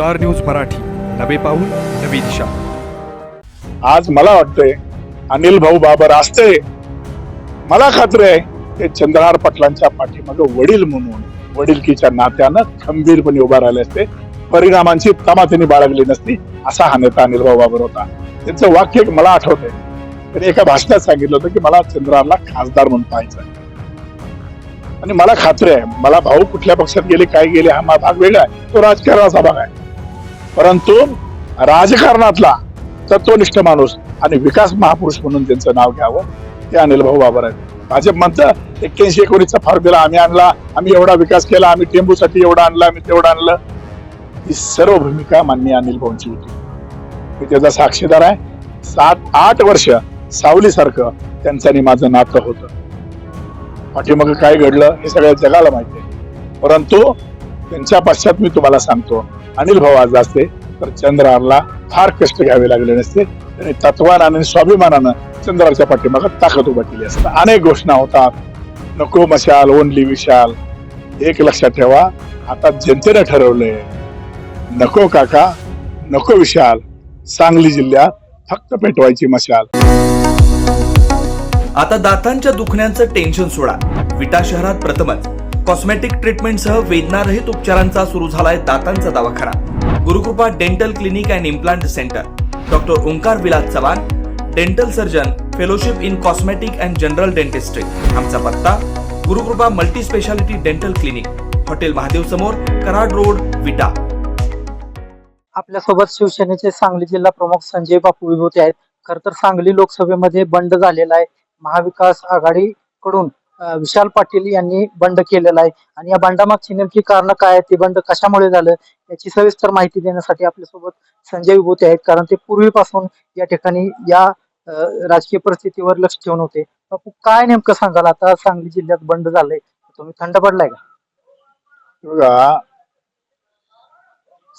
Star news Marathi, नवे पाऊल नवी दिशा. आज मला वाटतंय अनिल भाऊ बाबर असते, मला खात्री आहे ते चंद्रहार पाटलांच्या पाठीमागे वडील म्हणून वडिलकीच्या नात्यानं खंबीरपणे उभा राहिले असते. परिणामांची तमा त्यांनी बाळगली नसती. असा हा नेता अनिल भाऊ बाबर होता. त्यांचं वाक्य मला आठवतंय, त्यांनी एका भाषणात सांगितलं होतं की मला चंद्रहारला खासदार म्हणून पाहायचं. आणि मला खात्री आहे, मला भाऊ कुठल्या पक्षात गेले काय गेले हा भाग वेगळा आहे, तो राजकारणाचा भाग आहे. परंतु राजकारणातला तत्वनिष्ठ माणूस आणि विकास महापुरुष म्हणून त्यांचं नाव घ्यावं ते अनिल भाऊ बाबर आहेत. भाजप म्हणतं 81-19चा फॉर्म्युला आम्ही आणला, आम्ही एवढा विकास केला, आम्ही टेंबूसाठी एवढं आणलं, आम्ही तेवढं आणलं. ही सर्व भूमिका माननीय अनिल भाऊंची होती. मी त्याचा साक्षीदार आहे. 7-8 वर्ष सावलीसारखं त्यांचं आणि माझं नातं होतं. पाठीमागं काय घडलं हे सगळ्या जगाला माहिती आहे. परंतु त्यांच्या पश्चात मी तुम्हाला सांगतो, अनिल भाऊ आज असते तर चंद्रहारला फार कष्ट घ्यावे लागले नसते. त्यांनी तत्वान आणि स्वाभिमानानं चंद्राच्या पाठीमागे ताकद उभा केली असते. अनेक घोषणा होतात, नको मशाल ओनली विशाल. एक लक्षात ठेवा, आता जनतेने ठरवलंय, नको काका नको विशाल, सांगली जिल्ह्यात फक्त पेटवायची मशाल. आता दातांच्या दुखण्याचं टेन्शन सोडा. विटा शहरात प्रथमच कॉस्मेटिक ट्रीटमेंटसह वेदनारहित उपचारांचा सुरू झालाय दातांचा दवाखाना. Gurukrupa dental clinic and implant centre. Doctor Omkar Vilas Chavan, dental surgeon, fellowship in cosmetic and general dentistry. आमचा पत्ता Gurukrupa multi speciality dental clinic, hotel Mahadev समोर, कराड रोड, विटा. आपल्यासोबत शिवसेनेचे सांगली जिल्हा प्रमुख संजय बापू विभूते आहेत. खर तर सांगली लोकसभेमध्ये बंड झालेला आहे. महाविकास आघाडीकडून विशाल पाटील यांनी बंड केलेला आहे आणि या बंडामागची नेमकी कारण काय आहे, ते बंड कशामुळे झालं याची सविस्तर माहिती देण्यासाठी आपल्यासोबत संजय विभूते आहेत. कारण ते पूर्वीपासून या ठिकाणी या राजकीय परिस्थितीवर लक्ष ठेवून होते. बापू, काय नेमकं सांगाल? आता सांगली जिल्ह्यात बंड झालंय, तुम्ही थंड पडलाय का? बघा,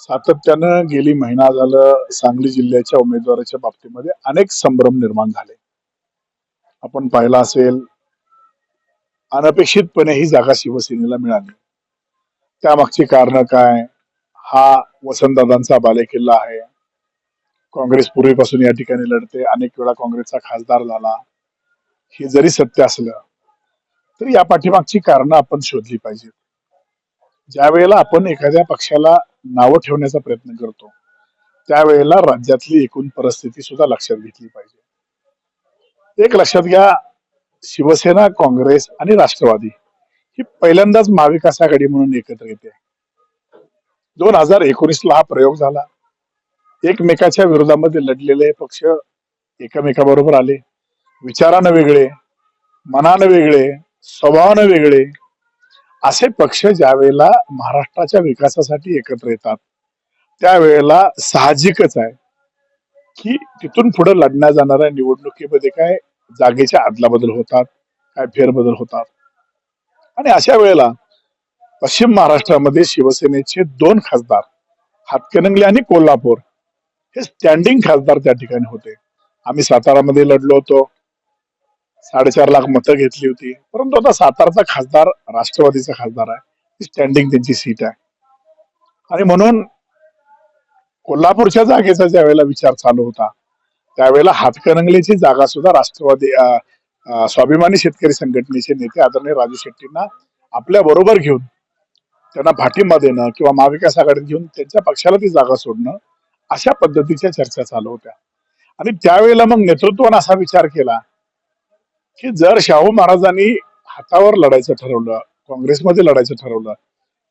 सातत्यानं गेली महिना झालं सांगली जिल्ह्याच्या उमेदवाराच्या बाबतीमध्ये अनेक संभ्रम निर्माण झाले. आपण पाहिलं असेल, अनपेक्षितपणे ही जागा शिवसेनेला मिळाली. त्यामागची कारण काय? हा वसंतदादांचा बालेकिल्ला आहे. काँग्रेस पूर्वीपासून या ठिकाणी लढते, अनेक वेळा काँग्रेसचा खासदार झाला. हे जरी सत्य असलं तरी या पाठीमागची कारणं आपण शोधली पाहिजेत. ज्या वेळेला आपण एखाद्या पक्षाला नावं ठेवण्याचा प्रयत्न करतो त्यावेळेला राज्यातली एकूण परिस्थिती सुद्धा लक्षात घेतली पाहिजे. एक लक्षात घ्या, शिवसेना, काँग्रेस आणि राष्ट्रवादी ही पहिल्यांदाच महाविकास आघाडी म्हणून एकत्र येते. 2019ला हा प्रयोग झाला. एकमेकाच्या विरोधामध्ये लढलेले पक्ष एकमेकाबरोबर आले. विचारानं वेगळे, मनानं वेगळे, स्वभावानं वेगळे असे पक्ष ज्या वेळेला महाराष्ट्राच्या विकासासाठी एकत्र येतात त्यावेळेला साहजिकच आहे की तिथून पुढे लढल्या जाणाऱ्या निवडणुकीमध्ये काय जागेच्या अदलाबदल होतात, काय फेरबदल होतात. आणि अशा वेळेला पश्चिम महाराष्ट्रामध्ये शिवसेनेचे 2 खासदार हातकणंगले आणि कोल्हापूर हे स्टँडिंग खासदार त्या ठिकाणी होते. आम्ही सातारामध्ये लढलो होतो, 4.5 लाख मतं घेतली होती. परंतु आता सातारचा खासदार राष्ट्रवादीचा खासदार आहे, स्टँडिंग त्यांची सीट आहे. आणि म्हणून कोल्हापूरच्या जागेचा ज्या वेळेला विचार चालू होता त्यावेळेला हातकणंगलेची जागा सुद्धा राष्ट्रवादी स्वाभिमानी शेतकरी संघटनेचे नेते आदरणीय राजू शेट्टींना आपल्या बरोबर घेऊन त्यांना पाठिंबा देणं किंवा महाविकास आघाडीत घेऊन त्यांच्या पक्षाला ती जागा सोडणं अशा पद्धतीच्या चर्चा चालू होत्या. आणि त्यावेळेला मग नेतृत्वानं असा विचार केला की जर शाहू महाराजांनी हातावर लढायचं ठरवलं, काँग्रेसमध्ये लढायचं ठरवलं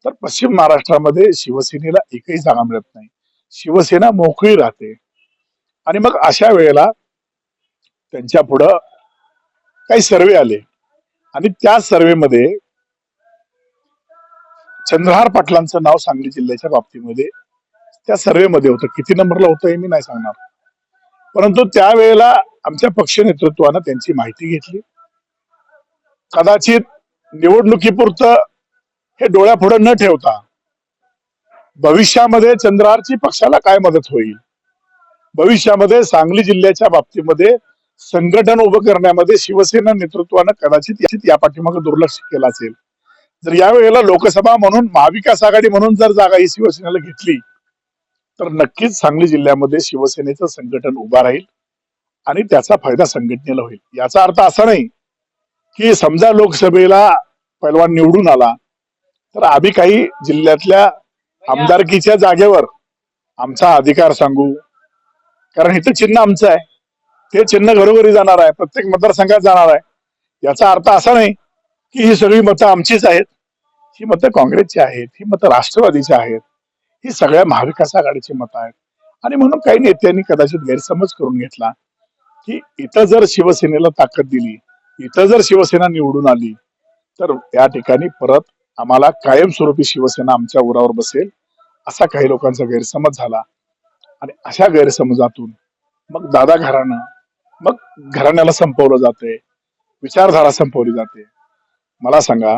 तर पश्चिम महाराष्ट्रामध्ये शिवसेनेला एकही जागा मिळत नाही, शिवसेना मोकळी राहते. आणि मग अशा वेळेला त्यांच्या पुढं काही सर्वे आले आणि त्या सर्वेमध्ये चंद्रहार पाटलांचं नाव सांगली जिल्ह्याच्या बाबतीमध्ये त्या सर्वेमध्ये होतं. किती नंबरला होतं हे मी नाही सांगणार, परंतु त्यावेळेला आमच्या पक्ष नेतृत्वानं त्यांची माहिती घेतली. कदाचित निवडणुकीपुरतं हे डोळ्यापुढे न ठेवता भविष्यामध्ये चंद्रहारची पक्षाला काय मदत होईल, भविष्यामध्ये सांगली जिल्ह्याच्या बाबतीमध्ये संघटन उभं करण्यामध्ये शिवसेना नेतृत्वानं कदाचित या पाठीमागे दुर्लक्ष केलं असेल. जर यावेळेला लोकसभा म्हणून महाविकास आघाडी म्हणून जर जागा ही शिवसेनेला घेतली तर नक्कीच सांगली जिल्ह्यामध्ये शिवसेनेचं संघटन उभा राहील आणि त्याचा फायदा संघटनेला होईल. याचा अर्थ असा नाही की समजा लोकसभेला पैलवान निवडून आला तर आम्ही काही जिल्ह्यातल्या आमदारकीच्या जागेवर आमचा अधिकार सांगू, कारण इथं चिन्ह आमचं आहे, ते चिन्ह घरोघरी जाणार आहे, प्रत्येक मतदारसंघात जाणार आहे. याचा अर्थ असा नाही की ही सगळी मतं आमचीच आहेत, ही मतं काँग्रेसची आहेत, ही मतं राष्ट्रवादीची आहेत, ही सगळ्या महाविकास आघाडीची मतं आहेत. आणि म्हणून काही नेत्यांनी कदाचित गैरसमज करून घेतला की इथं जर शिवसेनेला ताकद दिली, इथं जर शिवसेना निवडून आली तर या ठिकाणी परत आम्हाला कायमस्वरूपी शिवसेना आमच्या उरावर बसेल, असा काही लोकांचा गैरसमज झाला. आणि अशा गैरसमजातून मग दादा घराणं, मग घराण्याला संपवलं जाते, विचारधारा संपवली जाते. मला सांगा,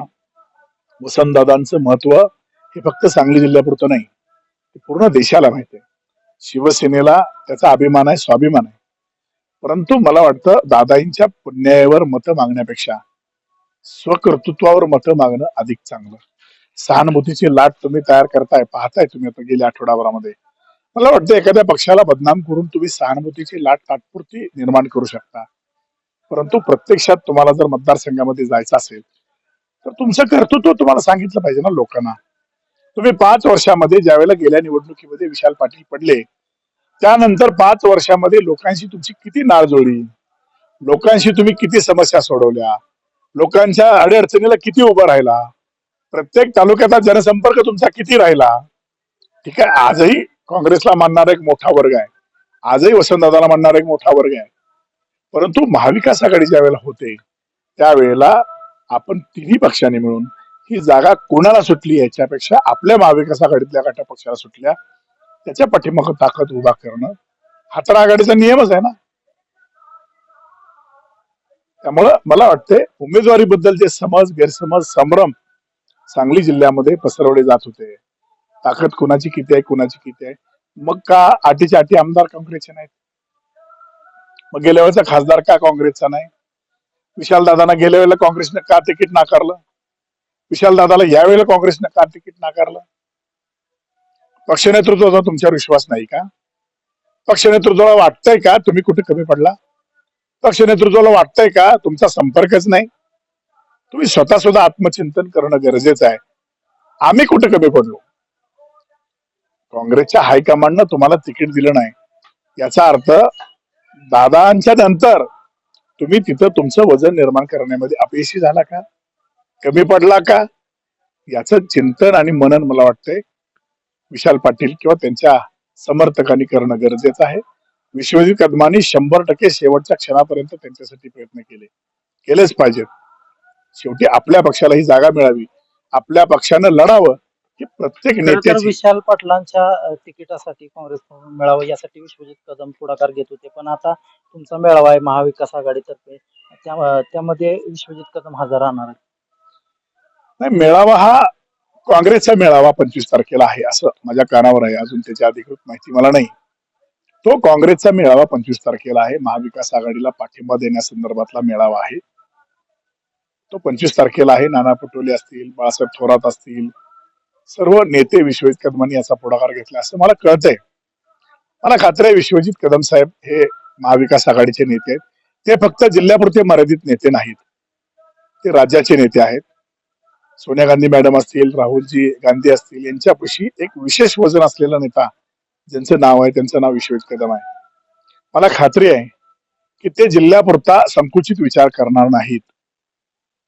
वसंतदादांचं महत्व हे फक्त सांगली जिल्ह्यापुरतं नाही, ते पूर्ण देशाला माहिती आहे. शिवसेनेला त्याचा अभिमान आहे, स्वाभिमान आहे. परंतु मला वाटतं दादांच्या पुण्यावर मतं मागण्यापेक्षा स्वकर्तृत्वावर मतं मागणं अधिक चांगलं. सहानुभूतीची लाट तुम्ही तयार करताय, पाहताय तुम्ही आता गेल्या आठवड्याभरामध्ये. मला वाटतं एखाद्या पक्षाला बदनाम करून तुम्ही सहानुभूतीची लाट तात्पुरती निर्माण करू शकता, परंतु प्रत्यक्षात तुम्हाला जर मतदारसंघामध्ये जायचं असेल तर तुमचं कर्तृत्व तुम्हाला सांगितलं पाहिजे ना लोकांना. तुम्ही 5 वर्षामध्ये ज्यावेळेला गेल्या निवडणुकीमध्ये विशाल पाटील पडले, त्यानंतर 5 वर्षामध्ये लोकांशी तुमची किती नाळ जोडली, लोकांशी तुम्ही किती समस्या सोडवल्या, लोकांच्या अडीअडचणीला किती उभं राहिला, प्रत्येक तालुक्याचा जनसंपर्क तुमचा किती राहिला. ठीक आहे, आजही काँग्रेसला मानणारा एक मोठा वर्ग आहे, आजही वसंतदादाला मानणारा एक मोठा वर्ग आहे. परंतु महाविकास आघाडी ज्या वेळेला होते त्यावेळेला आपण तिन्ही पक्षांनी मिळून ही जागा कोणाला सुटली याच्यापेक्षा आपल्या महाविकास आघाडीतल्या गटा पक्षाला सुटल्या, त्याच्या पाठीमागं ताकद उभा करणं हा तर आघाडीचा नियमच आहे ना. त्यामुळं मला वाटतंय उमेदवारीबद्दलचे समज, गैरसमज, संभ्रम सांगली जिल्ह्यामध्ये पसरवले जात होते. ताकद कुणाची किती आहे, कुणाची किती आहे. मग का आटीच्या आटी आमदार काँग्रेसचे नाहीत? मग गेल्या वेळेचा खासदार का काँग्रेसचा नाही? विशाल दादांना गेल्या वेळेला काँग्रेसने का तिकीट नाकारलं? विशाल दादाला यावेळेला काँग्रेसने का तिकीट नाकारलं? पक्ष नेतृत्वाचा तुमच्यावर विश्वास नाही का? पक्ष नेतृत्वाला वाटतंय का तुम्ही कुठे कमी पडला? पक्ष नेतृत्वाला वाटतंय का तुमचा संपर्कच नाही? तुम्ही स्वतः सुद्धा आत्मचिंतन करणं गरजेचं आहे. आम्ही कुठे कमी पडलो? काँग्रेसच्या हायकमांडनं तुम्हाला तिकीट दिलं नाही, याचा अर्थ दादांच्या नंतर तुम्ही तिथं तुमचं वजन निर्माण करण्यामध्ये अपयशी झाला का, कमी पडला का? याचं चिंतन आणि मनन मला वाटतंय विशाल पाटील किंवा त्यांच्या समर्थकांनी करणं गरजेचं आहे. विश्वजित कदमांनी 100% शेवटच्या क्षणापर्यंत त्यांच्यासाठी प्रयत्न केलेच पाहिजेत. शेवटी आपल्या पक्षाला ही जागा मिळावी, आपल्या पक्षानं लढावं, ही प्रत्येक खरं तर नेत्याची. विशाल पाटलांच्या तिकिटासाठी काँग्रेसकडून मेळावा यासाठी विश्वजित कदम पुढाकार घेत होते, पण आता तुमचा मेळावा आहे महाविकास आघाडीतर्फे, त्यामध्ये विश्वजित कदम हजर राहणार आहेत. नाही, मेळावा हा काँग्रेसचा मेळावा 25 तारखेला आहे असं माझ्या कानावर आहे. अजून त्याची अधिकृत माहिती मला नाही. तो काँग्रेसचा मेळावा 25 तारखेला आहे. महाविकास आघाडीला पाठिंबा देण्यासंदर्भातला मेळावा आहे. तो 25 तारखेला आहे. नाना पटोले असतील, बाळासाहेब थोरात असतील, सर्व नेते विश्वजित कदमांनी याचा पुढाकार घेतला असं मला कळतंय. मला खात्री आहे विश्वजित कदम साहेब हे महाविकास आघाडीचे नेते आहेत. ते फक्त जिल्ह्यापुरते मर्यादित नेते नाहीत, ते राज्याचे नेते आहेत. सोनिया गांधी मॅडम असतील, राहुलजी गांधी असतील, यांच्यापाशी एक विशेष वजन असलेला नेता ज्यांचं नाव आहे त्यांचं नाव विश्वजित कदम आहे. मला खात्री आहे की ते जिल्ह्यापुरता संकुचित विचार करणार नाहीत,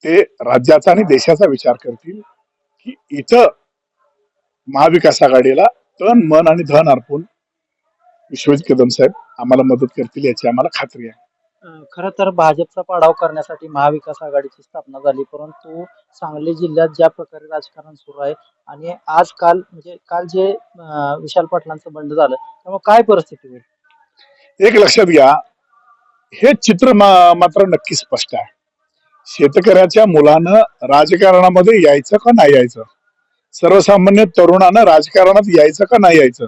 ते राज्याचा आणि देशाचा विचार करतील की इथं महाविकास आघाडीला तन मन आणि धन अर्पून विश्वजित कदम साहेब आम्हाला मदत करतील याची आम्हाला खात्री आहे. खरं तर भाजपचा पाडाव करण्यासाठी महाविकास आघाडीची स्थापना झाली, परंतु सांगली जिल्ह्यात ज्या प्रकारे राजकारण सुरू आहे आणि आज काल म्हणजे काल जे विशाल पाटलांचं बंड झालं, त्यामुळे काय परिस्थिती होईल? एक लक्षात घ्या, हे चित्र मात्र नक्की स्पष्ट आहे. शेतकऱ्याच्या मुलानं राजकारणामध्ये यायचं का नाही यायचं, सर्वसामान्य तरुणानं राजकारणात यायचं का नाही यायचं,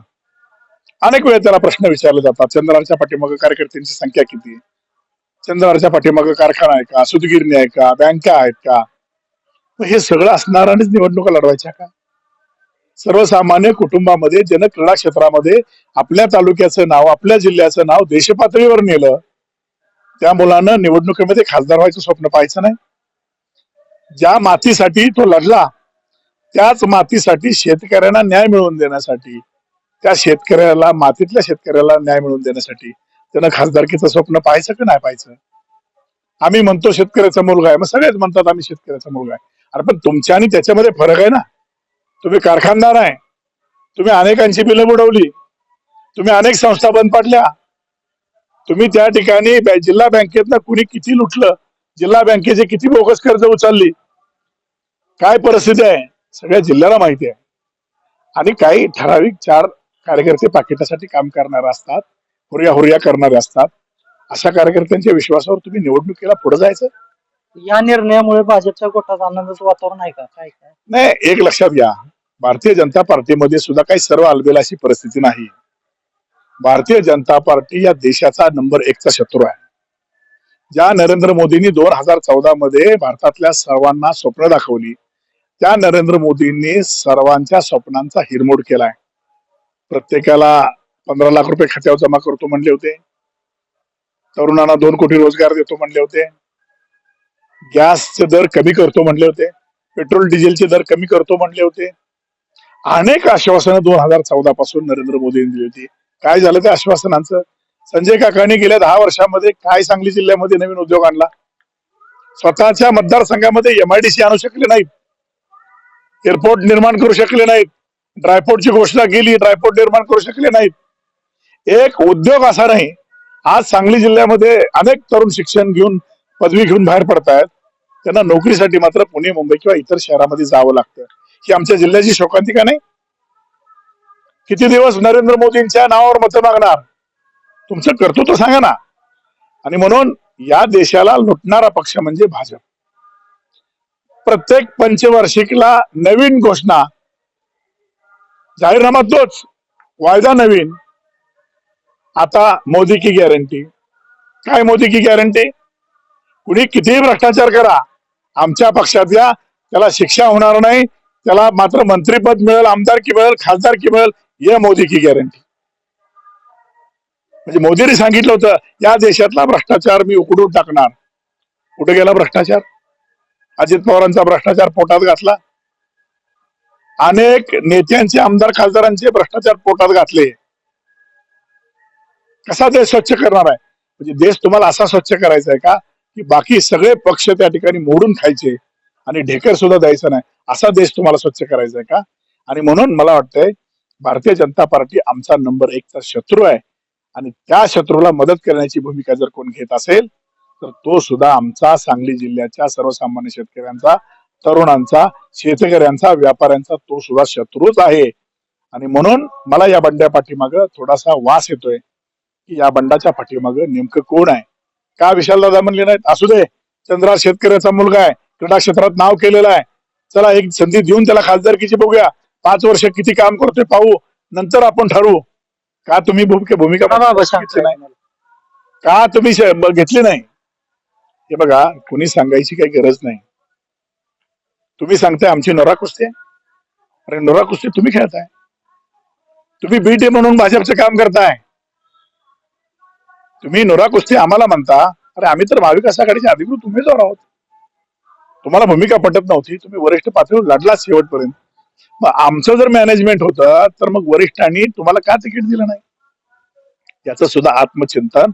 अनेक वेळा त्याला प्रश्न विचारले जातात. चंद्राच्या पाठीमागे कार्यकर्त्यांची संख्या किती, चंद्राच्या पाठीमागे कारखाना आहे का, सुतगिरणी आहे का, बँका आहेत का, हे सगळं असणाऱ्यानेच निवडणुका लढवायच्या का? सर्वसामान्य कुटुंबामध्ये ज्यानं क्रीडा क्षेत्रामध्ये आपल्या तालुक्याचं नाव, आपल्या जिल्ह्याचं नाव देशपातळीवर नेलं, त्या मुलानं निवडणुकीमध्ये खासदार व्हायचं स्वप्न पाहायचं नाही. ज्या मातीसाठी तो लढला, त्याच मातीसाठी शेतकऱ्यांना न्याय मिळवून देण्यासाठी, त्या शेतकऱ्याला, मातीतल्या शेतकऱ्याला न्याय मिळवून देण्यासाठी त्यानं खासदारकीचं स्वप्न पाहायचं की नाही पाहायचं. आम्ही म्हणतो शेतकऱ्याचा मुलगा आहे, मग सगळेच म्हणतात आम्ही शेतकऱ्याचा मुलगा आहे. अरे पण तुमच्या आणि त्याच्यामध्ये फरक आहे ना. तुम्ही कारखानदार आहे, तुम्ही अनेकांची बिलं बुडवली, तुम्ही अनेक संस्था बंद पाडल्या, तुम्ही त्या ठिकाणी जिल्हा बँकेतनं कुणी किती लुटलं, जिल्हा बँकेचे किती बोगस कर्ज उचलली, काय परिस्थिती आहे सगळ्या जिल्ह्याला माहिती आहे. आणि काही ठराविक 4 कार्यकर्ते पाकिटासाठी काम करणारे असतात, हुर्या करणारे असतात. अशा कार्यकर्त्यांच्या विश्वासावर तुम्ही निवडणुकीला पुढे जायचं. या निर्णयामुळे भाजपच्या गोटात आनंदाचं वातावरण आहे का? काय काय नाही, एक लक्षात घ्या, भारतीय जनता पार्टीमध्ये सुद्धा काही सर्व आलबेल अशी परिस्थिती नाही. भारतीय जनता पार्टी या देशाचा नंबर 1 चा शत्रू आहे. ज्या नरेंद्र मोदींनी 2014 मध्ये भारतातल्या सर्वांना स्वप्न दाखवली, त्या नरेंद्र मोदींनी सर्वांच्या स्वप्नांचा हिरमोड केलाय. प्रत्येकाला 15 लाख रुपये खात्यावर जमा करतो म्हणले होते, तरुणांना 2 कोटी रोजगार देतो म्हणले होते, गॅसचे दर कमी करतो म्हणले होते, पेट्रोल डिझेलचे दर कमी करतो म्हणले होते. अनेक आश्वासनं 2014 पासून नरेंद्र मोदींनी दिली होती. काय झालं त्या आश्वासनांचं? संजय काकांनी गेल्या 10 वर्षांमध्ये काय सांगली जिल्ह्यामध्ये नवीन उद्योग आणला? स्वतःच्या मतदारसंघामध्ये MIDC आणू शकले नाहीत, एअरपोर्ट निर्माण करू शकले नाहीत, ड्रायपोर्टची घोषणा केली, ड्रायपोर्ट निर्माण करू शकले नाहीत. एक उद्योग असा नाही. आज सांगली जिल्ह्यामध्ये अनेक तरुण शिक्षण घेऊन, पदवी घेऊन बाहेर पडतायत. त्यांना नोकरीसाठी मात्र पुणे, मुंबई किंवा इतर शहरामध्ये जावं लागतं. ही आमच्या जिल्ह्याची शोकांतिका नाही. किती दिवस नरेंद्र मोदींच्या नावावर मतं मागणार? तुमचं कर्तृत्व सांगा ना. आणि म्हणून या देशाला लुटणारा पक्ष म्हणजे भाजप. प्रत्येक पंचवार्षिकला नवीन घोषणा, जाहीरनामा तोच, वायदा नवीन. आता मोदी की गॅरंटी. काय मोदी की गॅरंटी? कुणी कितीही भ्रष्टाचार करा, आमच्या पक्षात या, त्याला शिक्षा होणार नाही, त्याला मात्र मंत्रीपद मिळेल, आमदारकी मिळेल, खासदारकी मिळेल, हे मोदी की गॅरंटी. म्हणजे मोदींनी सांगितलं होतं या देशातला भ्रष्टाचार मी उकडून टाकणार. कुठे गेला भ्रष्टाचार? अजित पवारांचा भ्रष्टाचार पोटात घातला, अनेक नेत्यांचे, आमदार खासदारांचे भ्रष्टाचार पोटात घातले. कसा देश स्वच्छ करणार आहे? म्हणजे देश तुम्हाला असा स्वच्छ करायचा आहे का की बाकी सगळे पक्ष त्या ठिकाणी मोडून खायचे आणि ढेकर सुद्धा द्यायचं नाही, असा देश तुम्हाला स्वच्छ करायचा आहे का? आणि म्हणून मला वाटतंय भारतीय जनता पार्टी आमचा नंबर 1 चा शत्रू आहे. आणि त्या शत्रूला मदत करण्याची भूमिका जर कोण घेत असेल तर तो सुद्धा आमचा सांगली जिल्ह्याच्या सर्वसामान्य शेतकऱ्यांचा, तरुणांचा, शेतकऱ्यांचा, व्यापाऱ्यांचा तो सुद्धा शत्रूच आहे. आणि म्हणून मला या बंड्या पाठीमागं थोडासा वास येतोय की या बंडाच्या पाठीमागं नेमकं कोण आहे. का विशालदादा म्हणले नाहीत, असू दे, चंद्रा शेतकऱ्याचा मुलगा आहे, क्रीडा क्षेत्रात नाव केलेलं आहे, चला एक संधी देऊन त्याला खासदारकीची बघूया, 5 वर्ष किती काम करतोय पाहू, नंतर आपण ठरवू. का तुम्ही भूमिका घेतली नाही? का तुम्ही घेतली नाही? हे बघा, कुणी सांगायची काही गरज नाही. तुम्ही सांगताय आमची नोरा कुस्ती आहे. अरे नोरा कुस्ती तुम्ही खेळताय, तुम्ही बीटे म्हणून भाजपचं काम करताय. तुम्ही नोरा कुस्ती आम्हाला म्हणता. अरे आम्ही तर महाविकास आघाडीचे अधिकृत उमेदवार आहोत. तुम्हाला भूमिका पटत नव्हती, तुम्ही वरिष्ठ पातळीवर लढलाच शेवटपर्यंत. मग आमचं जर मॅनेजमेंट होतं तर मग वरिष्ठांनी तुम्हाला का तिकीट दिलं नाही? याचं सुद्धा आत्मचिंतन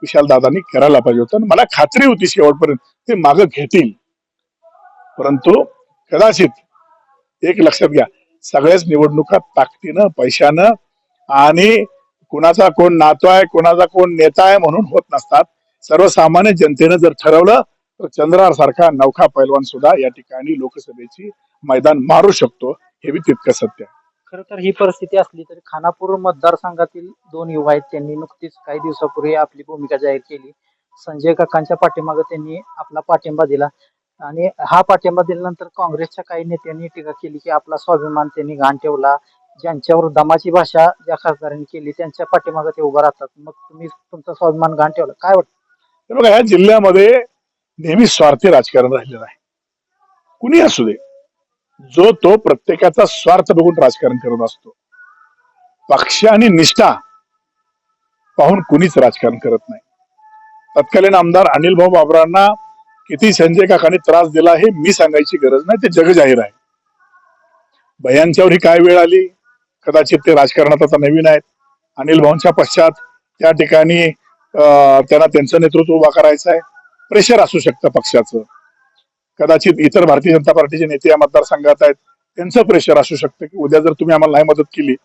विशालदादांनी करायला पाहिजे होतं. मला खात्री होती शेवटपर्यंत ते मागं घेतील, परंतु कदाचित एक लक्षात घ्या, सगळ्याच निवडणुका ताकदीनं, पैशानं आणि कुणाचा कोण नातो आहे, कुणाचा कोण नेता आहे म्हणून होत नसतात. सर्वसामान्य जनतेनं जर ठरवलं तर चंद्रार सारखा नौखा पैलवान सुद्धा या ठिकाणी लोकसभेची मैदान मारू शकतो, हे बी तितकं सत्य आहे. खरं तर ही परिस्थिती असली तरी खानापूर मतदारसंघातील 2 युवा आहेत, त्यांनी नुकतीच काही दिवसापूर्वी आपली भूमिका जाहीर केली. संजय काकांच्या पाठीमागे त्यांनी आपला पाठिंबा दिला आणि हा पाठिंबा दिल्यानंतर काँग्रेसच्या काही नेत्यांनी टीका केली की आपला स्वाभिमान त्यांनी घाण ठेवला. ज्यांच्यावर दमाची भाषा ज्या खासदारांनी केली त्यांच्या पाठीमागे ते उभं राहतात. मग तुम्ही तुमचा स्वाभिमान घाण ठेवला, काय वाटतं? हे बघा, ह्या जिल्ह्यामध्ये नेहमी स्वार्थी राजकारण राहिलेलं आहे. कुणी असू दे, जो तो प्रत्येकाचा स्वार्थ बघून राजकारण करत असतो. पक्ष आणि निष्ठा पाहून कुणीच राजकारण करत नाही. तत्कालीन आमदार अनिल भाऊ बाबरांना किती संजय काकांनी त्रास दिला हे मी सांगायची गरज नाही, ते जग जाहीर आहे. भयांच्यावर ही काय वेळ आली, कदाचित ते राजकारणात आता नवीन आहेत. अनिल भाऊंच्या पश्चात त्या ठिकाणी त्यांना त्यांचं नेतृत्व उभा करायचं आहे. प्रेशर असू शकतं पक्षाचं, कदाचित इतर भारतीय जनता पार्टीचे नेते या मतदारसंघात आहेत, त्यांचं प्रेशर असू शकतं की उद्या जर तुम्ही आम्हाला नाही मदत केली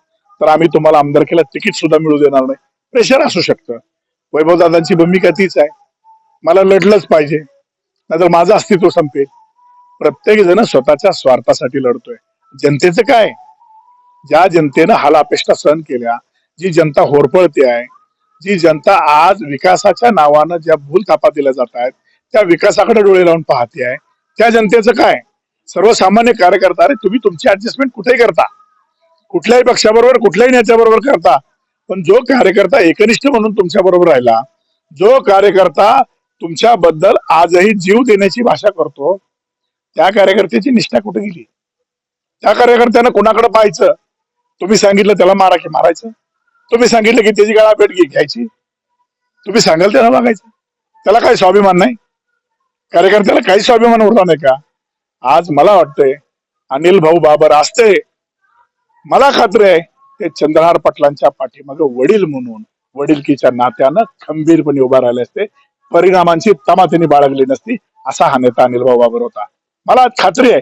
तर आम्ही तुम्हाला आमदारकीला तिकीट सुद्धा मिळू देणार नाही. प्रेशर असू शकतं. वैभवदादांची भूमिका तीच आहे, मला लढलंच पाहिजे नाहीतर माझं अस्तित्व संपेल. प्रत्येक जण स्वतःच्या स्वार्थासाठी लढतोय. जनतेचं काय? ज्या जनतेनं हाल अपेष्टा सहन केल्या, जी जनता होरपळते आहे, जी जनता आज विकासाच्या नावानं ज्या भूल थापा दिल्या जात आहेत त्या विकासाकडे डोळे लावून पाहते आहे, त्या जनतेचं काय? सर्वसामान्य कार्यकर्ता, अरे तुम्ही तुमची ऍडजस्टमेंट कुठेही करता, कुठल्याही पक्षाबरोबर कुठल्याही नेत्याबरोबर करता, पण जो कार्यकर्ता एकनिष्ठ म्हणून तुमच्या बरोबर राहिला, जो कार्यकर्ता तुमच्याबद्दल आजही जीव देण्याची भाषा करतो, त्या कार्यकर्त्याची निष्ठा कुठे गेली? त्या कार्यकर्त्यानं कोणाकडे पाहायचं? तुम्ही सांगितलं त्याला मारा की मारायचं, तुम्ही सांगितलं की त्याची गाळापेट घ्यायची, तुम्ही सांगाल त्याला बघायचं. त्याला काही स्वाभिमान नाही? कार्यकर्त्याला काही स्वाभिमान उरला नाही का? आज मला वाटतंय अनिल भाऊ बाबर असते, मला खात्री आहे ते चंद्रहार पाटलांच्या पाठीमागे वडील म्हणून वडिलकीच्या नात्यानं खंबीरपणे उभा राहिले असते. परिणामांची तमा त्यांनी बाळगली नसती. असा हा नेता अनिल भाऊ बाबर होता. मला खात्री आहे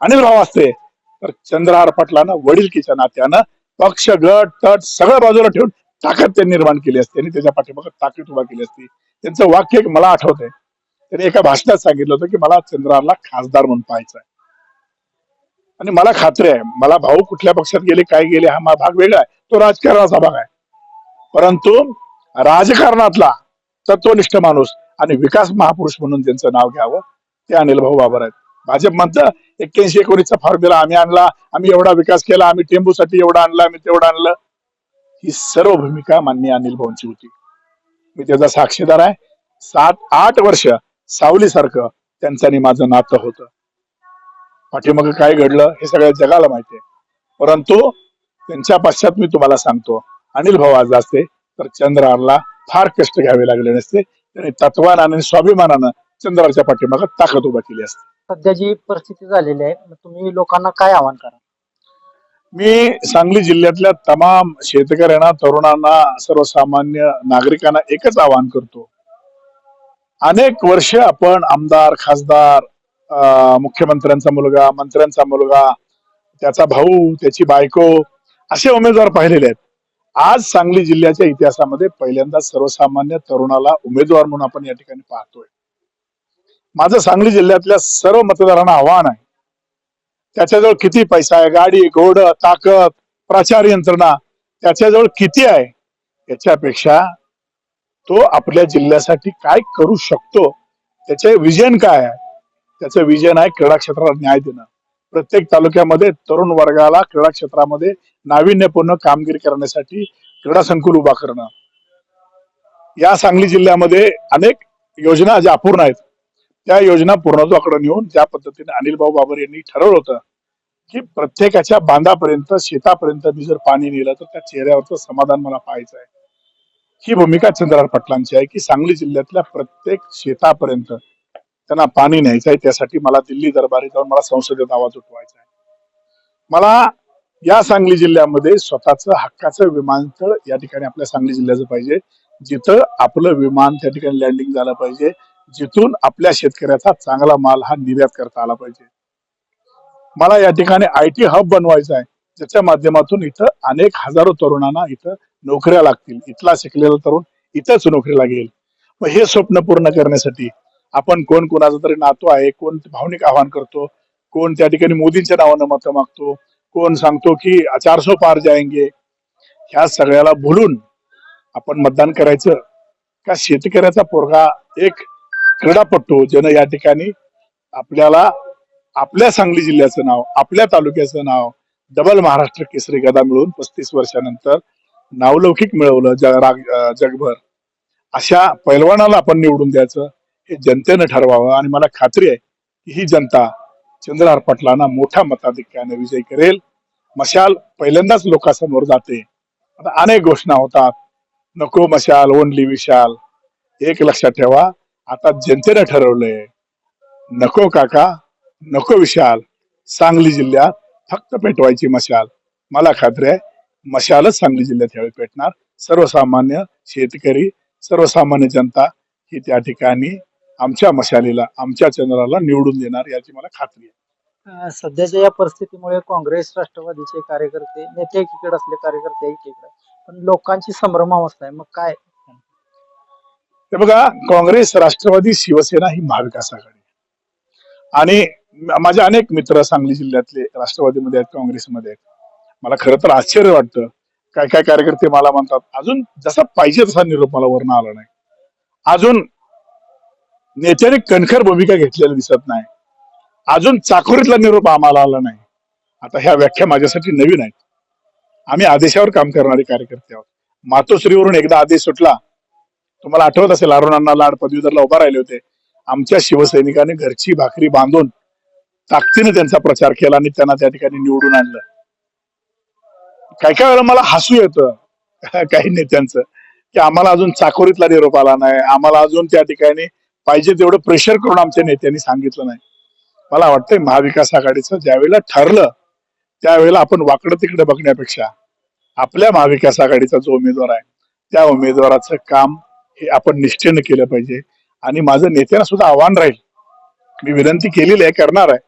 अनिल भाऊ असते तर चंद्रहार पाटलांना वडिलकीच्या नात्यानं पक्ष गट तट सगळं बाजूला ठेवून ताकद त्यांनी निर्माण केली असते आणि त्याच्या पाठीमागे ताकद उभा केली असती. त्यांचं वाक्य मला आठवतंय, त्यांनी एका भाषणात सांगितलं होतं की मला चंद्रहारला खासदार म्हणून पाहायचं आहे. आणि मला खात्री आहे, मला भाऊ कुठल्या पक्षात गेले काय गेले हा भाग वेगळा आहे, तो राजकारणाचा भाग आहे, परंतु राजकारणातला तत्वनिष्ठ माणूस आणि विकास महापुरुष म्हणून ज्यांचं नाव घ्यावं ते अनिल भाऊ बाबर आहेत. भाजप म्हणतं 81-19चा फॉर्म्युला आम्ही आणला, आम्ही एवढा विकास केला, आम्ही टेंबूसाठी एवढं आणलं, आम्ही तेवढं आणलं. ही सर्व भूमिका माननीय अनिल भाऊंची होती. मी त्याचा साक्षीदार आहे. 7-8 वर्ष सावलीसारखं त्यांचं आणि माझं नातं होतं. पाठीमागं काय घडलं हे सगळ्या जगाला माहिती आहे, परंतु त्यांच्या पश्चात मी तुम्हाला सांगतो, अनिल भाऊ आज असते तर चंद्रहारला फार कष्ट घ्यावे लागले नसते. त्यांनी तत्वानं आणि स्वाभिमानानं चंद्रहारच्या पाठीमागं ताकद उभा केली असते. सध्या जी परिस्थिती झालेली आहे, मग तुम्ही लोकांना काय आवाहन करा? मी सांगली जिल्ह्यातल्या तमाम शेतकऱ्यांना, तरुणांना, सर्वसामान्य नागरिकांना एकच आवाहन करतो. अनेक वर्ष आपण आमदार, खासदार, मुख्यमंत्र्यांचा मुलगा, मंत्र्यांचा मुलगा, त्याचा भाऊ, त्याची बायको असे उमेदवार पाहिलेले आहेत. आज सांगली जिल्ह्याच्या इतिहासामध्ये पहिल्यांदा सर्वसामान्य तरुणाला उमेदवार म्हणून आपण या ठिकाणी पाहतोय. माझं सांगली जिल्ह्यातल्या सर्व मतदारांना आव्हान आहे, त्याच्याजवळ किती पैसा आहे, गाडी, घोड, ताकद, प्रचार यंत्रणा त्याच्याजवळ किती आहे, याच्यापेक्षा तो आपल्या जिल्ह्यासाठी काय करू शकतो, त्याचे विजन काय आहे? त्याचं विजन आहे क्रीडा क्षेत्राला न्याय देणं. प्रत्येक तालुक्यामध्ये तरुण वर्गाला क्रीडा क्षेत्रामध्ये नाविन्यपूर्ण कामगिरी करण्यासाठी क्रीडा संकुल उभा करणं. या सांगली जिल्ह्यामध्ये अनेक योजना ज्या अपूर्ण आहेत त्या योजना पूर्णत्वाकडे नेऊन ज्या पद्धतीने अनिल भाऊ बाबर यांनी ठरवलं होतं की प्रत्येकाच्या बांधापर्यंत, शेतापर्यंत मी जर पाणी नेलं तर त्या चेहऱ्यावरचं समाधान मला पाहायचं आहे. ही भूमिका चंद्रहार पाटलांची आहे की सांगली जिल्ह्यातल्या प्रत्येक शेतापर्यंत त्यांना पाणी न्यायचं आहे. त्यासाठी मला दिल्ली दरबारी जाऊन मला संसदेत आवाज उठवायचा आहे. मला या सांगली जिल्ह्यामध्ये स्वतःचं हक्काचं विमानतळ या ठिकाणी आपल्या सांगली जिल्ह्याचं पाहिजे, जिथं आपलं विमान त्या ठिकाणी लँडिंग झालं पाहिजे, जिथून आपल्या शेतकऱ्याचा चांगला माल हा निर्यात करता आला पाहिजे. मला या ठिकाणी IT हब बनवायचा आहे, ज्याच्या माध्यमातून इथं अनेक हजारो तरुणांना इथं नोकऱ्या लागतील. इथला शिकलेला तरुण इथंच नोकरीला लागेल. मग हे स्वप्न पूर्ण करण्यासाठी आपण कोण कोणाचा तरी नातो आहे, कोण भावनिक आवाहन करतो, कोण त्या ठिकाणी मोदींच्या नावानं मतं मागतो, कोण सांगतो की 400 पार जाएंगे. ह्या सगळ्याला भुलून आपण मतदान करायचं का शेतकऱ्याचा पोरगा, एक क्रीडापटू ज्यानं या ठिकाणी आपल्याला आपल्या सांगली जिल्ह्याचं नाव, आपल्या तालुक्याचं नाव डबल महाराष्ट्र केसरी गदा मिळवून 35 वर्षानंतर नावलौकिक मिळवलं जगभर, अशा पैलवानाला आपण निवडून द्यायचं हे जनतेनं ठरवावं. आणि मला खात्री आहे की ही जनता चंद्रहार पाटलांना मोठ्या मताधिक्याने विजय करेल. मशाल पहिल्यांदाच लोकांसमोर जाते. आता अनेक घोषणा होतात, नको मशाल ओनली विशाल. एक लक्षात ठेवा, आता जनतेने ठरवलंय, नको काका नको विशाल. सांगली जिल्ह्यात फक्त पेटवायची मशाल. मला खात्री आहे मशालच सांगली जिल्ह्यात यावेळी पेटणार. सर्वसामान्य शेतकरी, सर्वसामान्य जनता ही त्या ठिकाणी आमच्या मशालीला, आमच्या चंद्राला निवडून देणार याची मला खात्री आहे. सध्याच्या या परिस्थितीमुळे काँग्रेस राष्ट्रवादीचे कार्यकर्ते, नेते एकीकडे असले, कार्यकर्ते एकीकडे, पण लोकांची संभ्रमावस्था आहे. मग काय? हे बघा, काँग्रेस राष्ट्रवादी शिवसेना ही महाविकास आघाडी आहे. आणि माझे अनेक मित्र सांगली जिल्ह्यातले राष्ट्रवादीमध्ये आहेत, काँग्रेसमध्ये आहेत. मला खरं तर आश्चर्य वाटतं, काय काय कार्यकर्ते मला म्हणतात अजून जसा पाहिजे तसा निरोप मला वर्ण आला नाही. अजून नेत्याने कणखर भूमिका घेतलेली दिसत नाही. अजून चाकोरीतला निरोप आम्हाला आला नाही. आता ह्या व्याख्या माझ्यासाठी नवीन आहेत. आम्ही आदेशावर काम करणारे कार्यकर्ते आहोत. मातोश्रीवरून एकदा आदेश सुटला, तुम्हाला आठवत असेल, अरुणांना लाड पदवीधरला उभा राहिले होते. आमच्या शिवसैनिकांनी घरची भाकरी बांधून ताकदीने त्यांचा प्रचार केला आणि त्यांना त्या ठिकाणी निवडून आणलं. काही काही वेळेला मला हसू येतं काही नेत्यांचं, की आम्हाला अजून चाकोरीतला निरोप आला नाही, आम्हाला अजून त्या ठिकाणी पाहिजे तेवढं प्रेशर करून आमच्या नेत्यांनी सांगितलं नाही. मला वाटतंय महाविकास आघाडीचं ज्यावेळेला ठरलं त्यावेळेला आपण वाकडं तिकडे बघण्यापेक्षा आपल्या महाविकास आघाडीचा जो उमेदवार आहे त्या उमेदवाराचं काम हे आपण निष्ठेनं केलं पाहिजे. आणि माझं नेत्यांना सुद्धा आव्हान राहील, मी विनंती केलेली आहे, करणार आहे,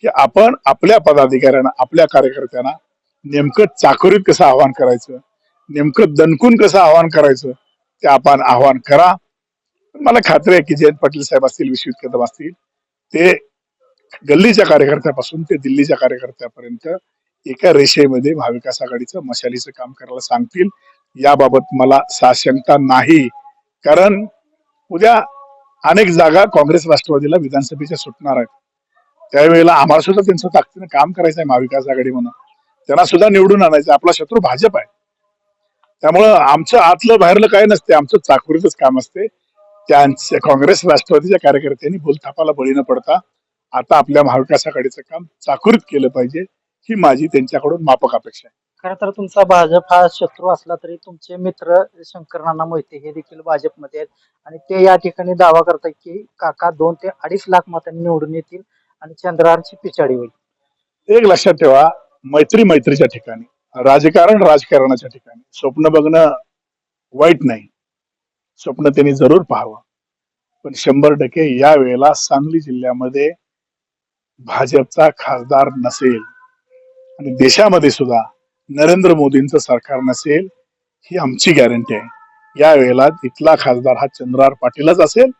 की आपण आपल्या पदाधिकाऱ्यांना, आपल्या कार्यकर्त्यांना नेमकं चाकोरीत कसं आव्हान करायचं, नेमकं दणकून कसं आव्हान करायचं ते आपण आव्हान करा. मला खात्री आहे की जयंत पाटील साहेब असतील, विश्वजित कदम असतील, ते गल्लीच्या कार्यकर्त्यापासून ते दिल्लीच्या कार्यकर्त्यापर्यंत एका रेषेमध्ये महाविकास आघाडीचं मशालीचं काम करायला सांगतील. याबाबत मला साशंकता नाही, कारण उद्या अनेक जागा काँग्रेस राष्ट्रवादीला विधानसभेच्या सुटणार आहेत. त्यावेळेला आम्हाला सुद्धा त्यांचं ताकदीनं काम करायचं आहे महाविकास आघाडी म्हणून, त्यांना सुद्धा निवडून आणायचं. आपला शत्रू भाजप आहे, त्यामुळं आमचं आतलं बाहेरलं काय नसते, आमचं चाकोरीतच काम असते. त्यांच्या काँग्रेस राष्ट्रवादीच्या कार्यकर्त्यांनी बोलथापाला बळी न पडता आता आपल्या महाविकास आघाडीचं काम चाकोरीत केलं पाहिजे, ही माझी त्यांच्याकडून माफक अपेक्षा आहे. खरं तर तुमचा भाजप हा शत्रू असला तरी तुमचे मित्र शंकर नाना मोहिते हे देखील भाजपमध्ये आहेत आणि ते या ठिकाणी दावा करतात की काका 2 ते 2.5 लाख मतांनी निवडून येतील आणि चंद्रहारची पिछाडी होईल. एक लक्षात ठेवा, मैत्री मैत्रीच्या ठिकाणी, राजकारण राजकारणाच्या ठिकाणी स्वप्न बघणं वाईट नाही, स्वप्न त्यांनी जरूर पाहावं. पण 100% या वेळेला सांगली जिल्ह्यामध्ये भाजपचा खासदार नसेल आणि देशामध्ये सुद्धा नरेंद्र मोदींचं सरकार नसेल, ही आमची गॅरंटी आहे. या वेळेला तिथला खासदार हा चंद्रहार पाटीलच असेल,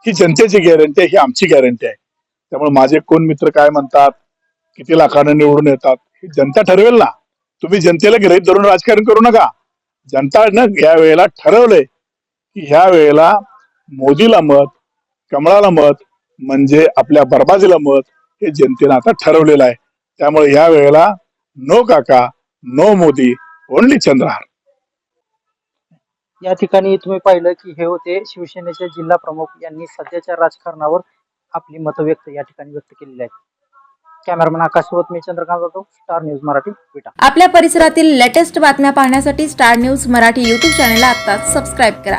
ही जनतेची गॅरंटी आहे, ही आमची गॅरंटी आहे. त्यामुळे माझे कोण मित्र काय म्हणतात, किती लाखानं निवडून येतात, ही जनता ठरवेल ना. तुम्ही जनतेला गृहीत धरून राजकारण करू नका. जनतानं या वेळेला ठरवलंय की ह्या वेळेला मोदीला मत, कमळाला मत म्हणजे आपल्या बरबाजीला मत, हे जनतेनं आता ठरवलेलं आहे. त्यामुळे या वेळेला नो काका नो मोदी, ओनली चंद्रहार. या ठिकाणी तुम्ही पाहिलं की हे होते शिवसेनेचे जिल्हा प्रमुख, यांनी सध्याच्या राजकारणावर आपली मतं या ठिकाणी व्यक्त केलेली आहेत. कॅमेरामन आकाश सोबत मी चंद्रकांत जाधव, स्टार न्यूज मराठी, विटा. आपल्या परिसरातील लेटेस्ट बातम्या पाहण्यासाठी स्टार न्यूज मराठी यूट्यूब चॅनलला आत्ताच सबस्क्राईब करा.